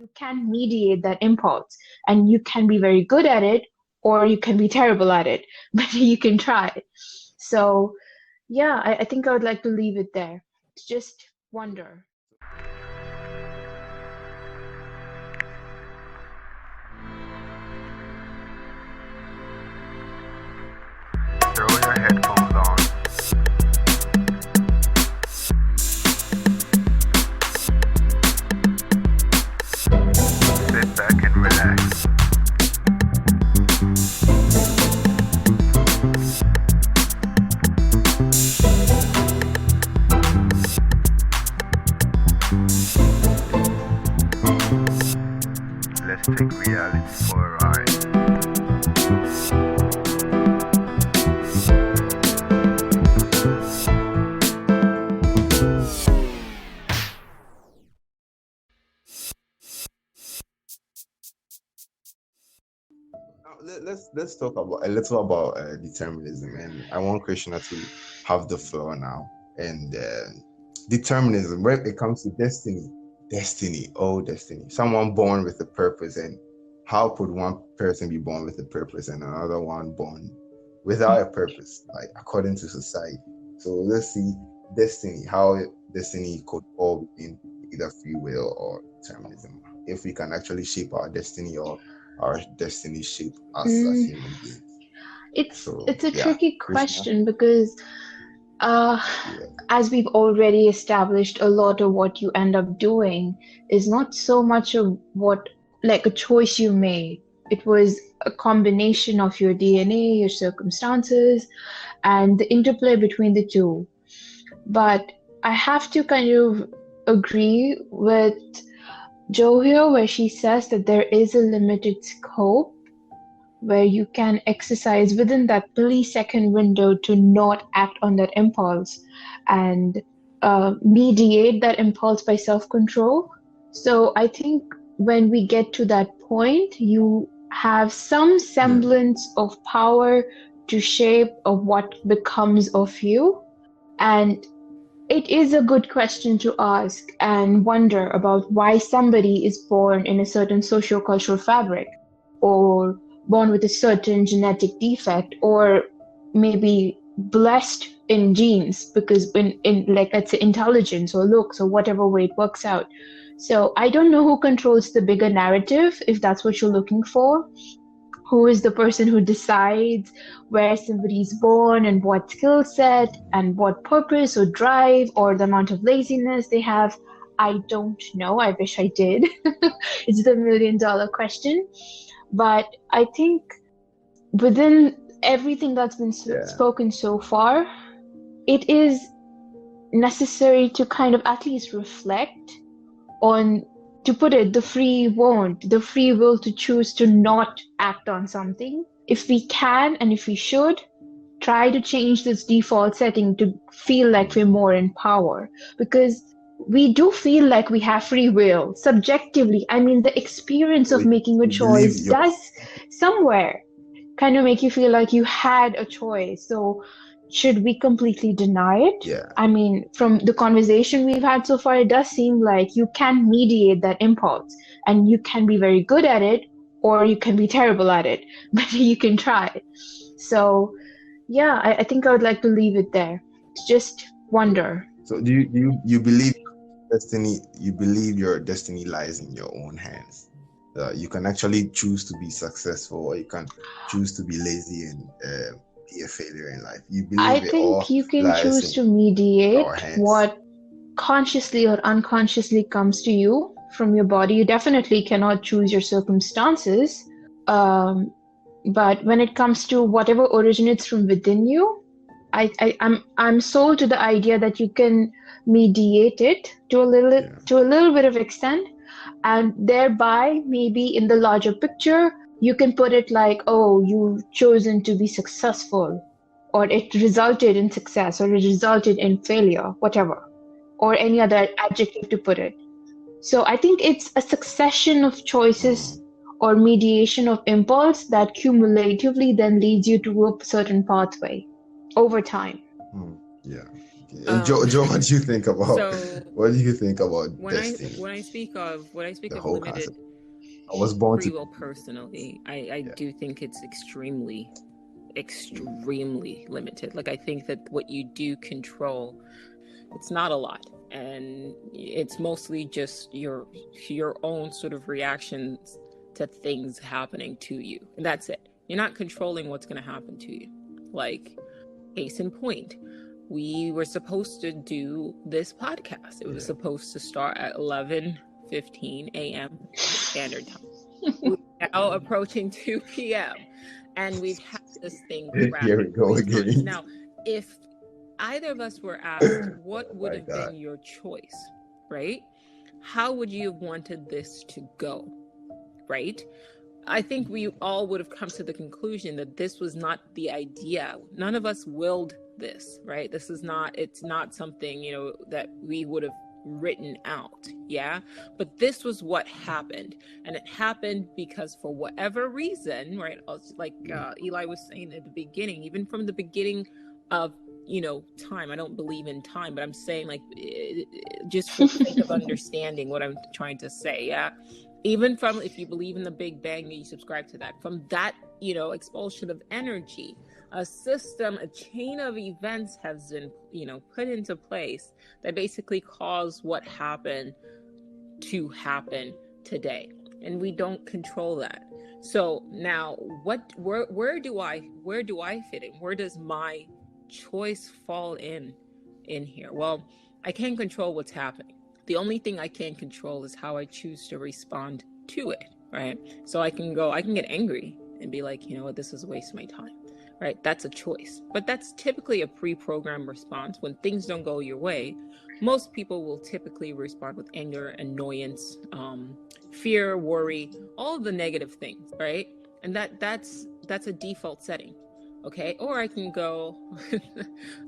You can mediate that impulse, and you can be very good at it, or you can be terrible at it, but you can try. So, yeah, I think I would like to leave it there. Just wonder. Throw your headphones on. Sit back and relax. Let's take reality for a ride. Now, let's talk about a little about determinism, and I want Krishna to have the floor now. And determinism, when it comes to destiny, someone born with a purpose, and how could one person be born with a purpose and another one born without a purpose, like according to society? So let's see destiny, how destiny could fall in either free will or determinism, if we can actually shape our destiny or our destiny shape us as Mm, human beings. So it's a yeah, tricky Krishna. question because uh, Yeah. as we've already established, a lot of what you end up doing is not so much of what, like a choice you made. It was a combination of your DNA, your circumstances, and the interplay between the two. But I have to kind of agree with Jo here, where she says that there is a limited scope where you can exercise within that millisecond window to not act on that impulse and mediate that impulse by self-control. So I think when we get to that point, you have some Yeah. semblance of power to shape of what becomes of you. And it is a good question to ask and wonder about why somebody is born in a certain socio-cultural fabric, or born with a certain genetic defect, or maybe blessed in genes because in like let's say intelligence or looks or whatever way it works out. So I don't know who controls the bigger narrative, if that's what you're looking for. Who is the person who decides where somebody's born and what skill set and what purpose or drive or the amount of laziness they have? I don't know. I wish I did. It's the $1 million question. But I think within everything that's been Yeah. spoken so far, it is necessary to kind of at least reflect on, to put it, the free will to choose to not act on something. If we can and if we should, try to change this default setting to feel like we're more in power. Because we do feel like we have free will subjectively. I mean, the experience So of making a you believe choice your does somewhere kind of make you feel like you had a choice. So should we completely deny it? yeah. I mean, from the conversation we've had so far, it does seem like you can mediate that impulse, and you can be very good at it, or you can be terrible at it, but you can try. So, yeah, I think I would like to leave it there. Just wonder. So do you believe destiny? You believe your destiny lies in your own hands. You can actually choose to be successful, or you can choose to be lazy and be a failure in life. You I believe it think all you can lies choose in to our mediate hands. what consciously or unconsciously comes to you from your body. You definitely cannot choose your circumstances. Um, but when it comes to whatever originates from within you, I'm sold to the idea that you can mediate it Yeah. to a little bit of extent, and thereby maybe in the larger picture you can put it like, oh, you've chosen to be successful, or it resulted in success, or it resulted in failure, whatever, or any other adjective to put it. So I think it's a succession of choices Mm, or mediation of impulse that cumulatively then leads you to a certain pathway over time. mm, yeah. Joe, what do you think about So what do you think about when destiny? I speak of The limited whole concept. I was born free to. will personally, I Yeah. do think it's extremely limited. Like I think that what you do control, it's not a lot, and it's mostly just your own sort of reactions to things happening to you, and that's it. You're not controlling what's going to happen to you. Like, case in point, we were supposed to do this podcast. It was supposed to start at 11:15 a.m. Standard Time. We're now approaching 2 p.m. and we've had this thing Here we go again. Now, if either of us were asked what would My have God. been your choice, right? How would you have wanted this to go, right? I think we all would have come to the conclusion that this was not the idea. None of us willed this, right? This is not, it's not something, you know, that we would have written out. Yeah. But this was what happened. And it happened because for whatever reason, right? Like Eli was saying at the beginning, even from the beginning of, you know, time, I don't believe in time, but I'm saying like, just for the sake of understanding what I'm trying to say. Yeah. Even from, if you believe in the Big Bang, you subscribe to that, from that, you know, expulsion of energy, a system, a chain of events has been, you know, put into place that basically caused what happened to happen today. And we don't control that. So now where do I fit in? Where does my choice fall in here? Well, I can't control what's happening. The only thing I can control is how I choose to respond to it, right? So I can get angry and be like, you know what, this is a waste of my time, right? That's a choice. But that's typically a pre-programmed response. When things don't go your way, most people will typically respond with anger, annoyance, fear, worry, all of the negative things, right? And that's a default setting. Okay, or I can go,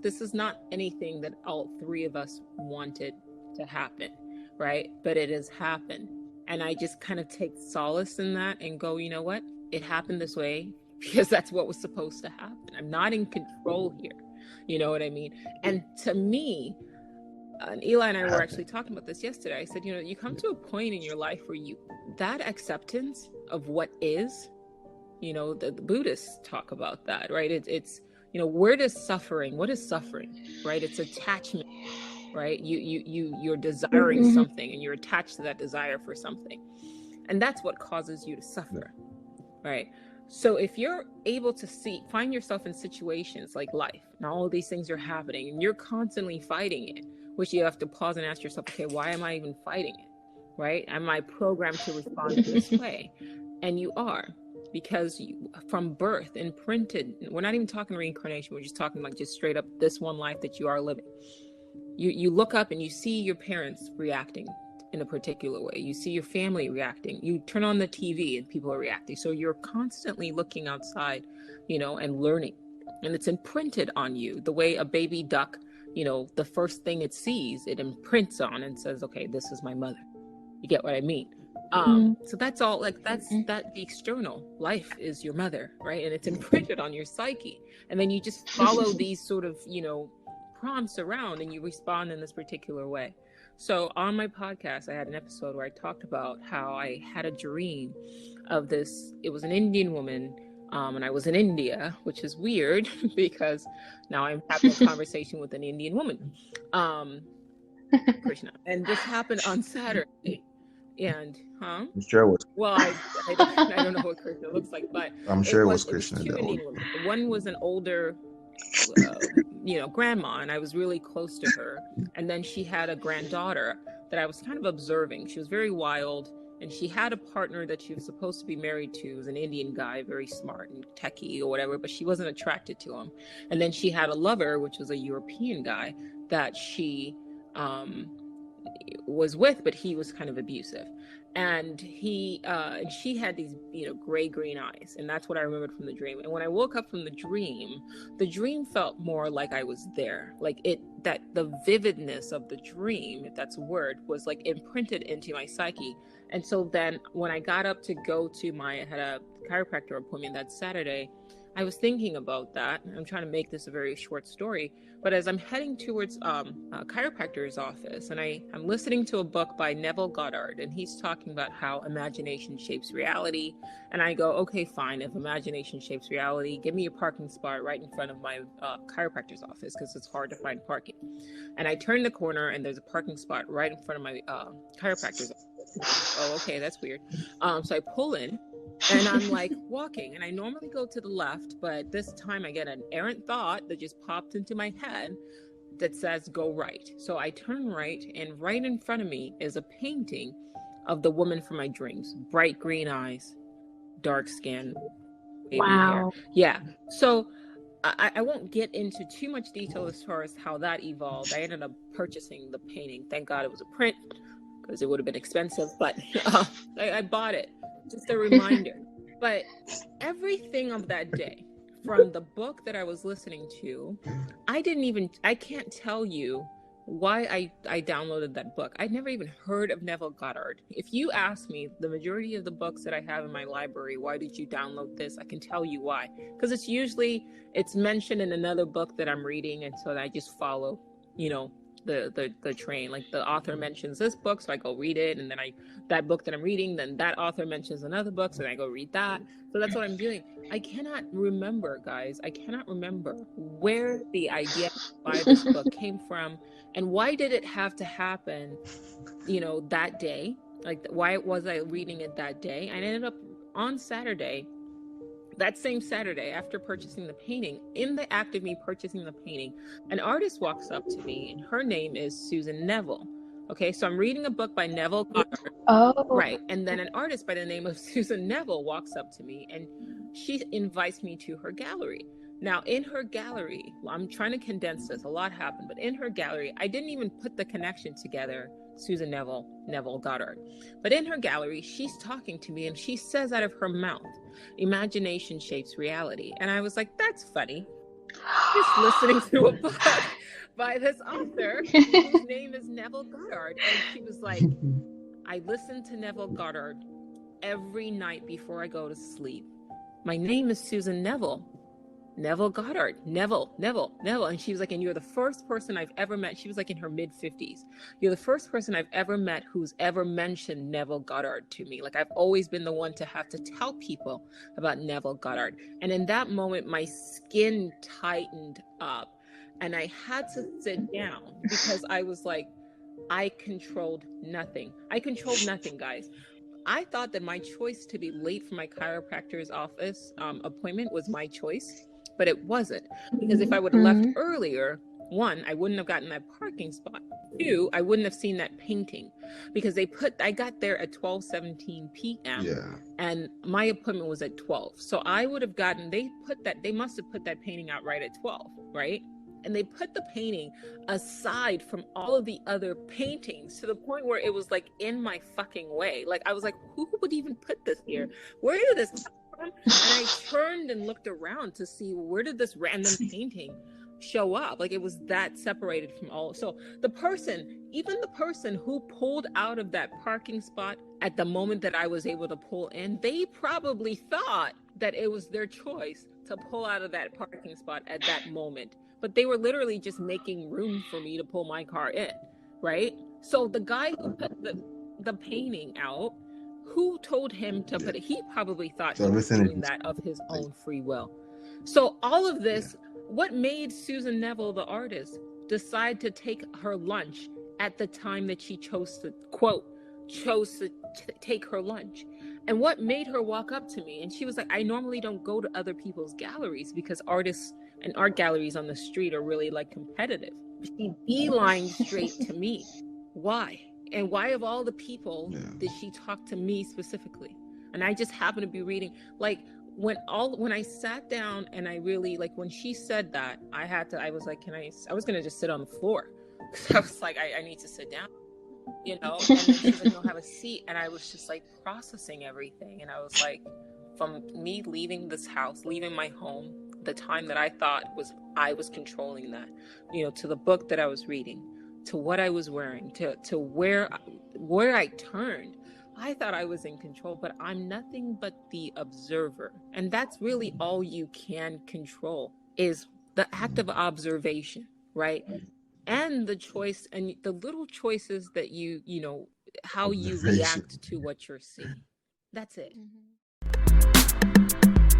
this is not anything that all three of us wanted to happen, right? But it has happened. And I just kind of take solace in that and go, you know what? It happened this way because that's what was supposed to happen. I'm not in control here. You know what I mean? And to me, and Eli and I were actually talking about this yesterday. I said, you know, you come to a point in your life where that acceptance of what is, you know, the Buddhists talk about that, right? It's, you know, what is suffering, right? It's attachment, right? You're desiring something and you're attached to that desire for something. And that's what causes you to suffer, right? So if you're able to find yourself in situations like life, and all of these things are happening and you're constantly fighting it, which you have to pause and ask yourself, okay, why am I even fighting it, right? Am I programmed to respond this way? And you are. Because from birth, imprinted, we're not even talking reincarnation, we're just talking like just straight up this one life that you are living. You look up and you see your parents reacting in a particular way. You see your family reacting. You turn on the TV and people are reacting. So you're constantly looking outside, you know, and learning. And it's imprinted on you the way a baby duck, you know, the first thing it sees, it imprints on and says, okay, this is my mother. You get what I mean? So that's all, like, that's the external life is your mother, right? And it's imprinted on your psyche. And then you just follow these sort of, you know, prompts around and you respond in this particular way. So on my podcast, I had an episode where I talked about how I had a dream of this. It was an Indian woman. And I was in India, which is weird because now I'm having a conversation with an Indian woman, Krishna. And this happened on Saturday. And I'm sure it was. well, I don't know what Krishna looks like, but I'm sure it was it was Krishna. two Indian women. One was an older, you know, grandma, and I was really close to her. And then she had a granddaughter that I was kind of observing. She was very wild, and she had a partner that she was supposed to be married to, was an Indian guy, very smart and techie or whatever, but she wasn't attracted to him. And then she had a lover, which was a European guy that she was with, but he was kind of abusive. And she had these, you know, gray green eyes, and that's what I remembered from the dream. And when I woke up from the dream felt more like I was there, like that the vividness of the dream, if that's a word, was like imprinted into my psyche. And so then when I got up to go to I had a chiropractor appointment that Saturday, I was thinking about that. I'm trying to make this a very short story, but as I'm heading towards a chiropractor's office, and I'm listening to a book by Neville Goddard, and he's talking about how imagination shapes reality. And I go, okay, fine. If imagination shapes reality, give me a parking spot right in front of my chiropractor's office, because it's hard to find parking. And I turn the corner, and there's a parking spot right in front of my chiropractor's office. Oh, okay, that's weird. So I pull in. And I'm like walking, and I normally go to the left, but this time I get an errant thought that just popped into my head that says go right. So I turn right, and right in front of me is a painting of the woman from my dreams. Bright green eyes, dark skin, wavy hair. Wow. Yeah. So I won't get into too much detail as far as how that evolved. I ended up purchasing the painting. Thank God it was a print, because it would have been expensive, but I bought it. Just a reminder. But everything of that day, from the book that I was listening to, I can't tell you why I downloaded that book. I'd never even heard of Neville Goddard. If you ask me the majority of the books that I have in my library, why did you download this? I can tell you why. Because it's mentioned in another book that I'm reading, and so I just follow, the train. Like, the author mentions this book, so I go read it, and then that book that I'm reading, then that author mentions another book, so then I go read that. So that's what I'm doing. I cannot remember, guys. I cannot remember where the idea why this book came from, and why did it have to happen, that day? Like, why was I reading it that day? I ended up on Saturday. That same Saturday, after purchasing the painting, in the act of me purchasing the painting, an artist walks up to me, and her name is Susan Neville. Okay, so I'm reading a book by Neville Goddard. Oh. Right. And then an artist by the name of Susan Neville walks up to me, and she invites me to her gallery. Now, in her gallery, I'm trying to condense this, a lot happened, but in her gallery, I didn't even put the connection together, Susan Neville Goddard. But in her gallery, she's talking to me, and she says out of her mouth, imagination shapes reality. And I was like, that's funny. Just listening to a book by this author whose name is Neville Goddard. And she was like, I listen to Neville Goddard every night before I go to sleep. My name is Susan Neville Goddard. Neville. And she was like, and you're the first person I've ever met. She was like in her mid-50s. You're the first person I've ever met who's ever mentioned Neville Goddard to me. Like, I've always been the one to have to tell people about Neville Goddard. And in that moment, my skin tightened up, and I had to sit down, because I was like, I controlled nothing. Guys. I thought that my choice to be late for my chiropractor's office appointment was my choice. But it wasn't, because if I would have left earlier, one, I wouldn't have gotten that parking spot. Two, I wouldn't have seen that painting, because I got there at 12:17 p.m. Yeah. And my appointment was at 12. So I would have gotten, they must have put that painting out right at 12, right? And they put the painting aside from all of the other paintings, to the point where it was like in my fucking way. Like, I was like, who would even put this here? Where did this come from? And I turned and looked around to see, where did this random painting show up? Like, it was that separated from all. So even the person who pulled out of that parking spot at the moment that I was able to pull in, they probably thought that it was their choice to pull out of that parking spot at that moment. But they were literally just making room for me to pull my car in, right? So the guy who put the painting out, who told him to put it? He probably thought he was doing that of his own free will. So all of this, what made Susan Neville, the artist, decide to take her lunch at the time that she chose to take her lunch? And what made her walk up to me? And she was like, I normally don't go to other people's galleries, because artists and art galleries on the street are really like competitive. She beelined straight to me. Why? And why of all the people did she talk to me specifically? And I just happened to be reading, like, when I sat down, and I really, like, when she said that, I was like, I was going to just sit on the floor. I was like, I need to sit down, and then she's like, no, have a seat. And I was just like processing everything. And I was like, from me leaving this house, leaving my home, the time that I thought I was controlling that, to the book that I was reading, to what I was wearing, to where I turned, I thought I was in control, but I'm nothing but the observer. And that's really all you can control is the act of observation, right? And the choice and the little choices that how you Observation. react to what you're seeing. That's it. Mhm.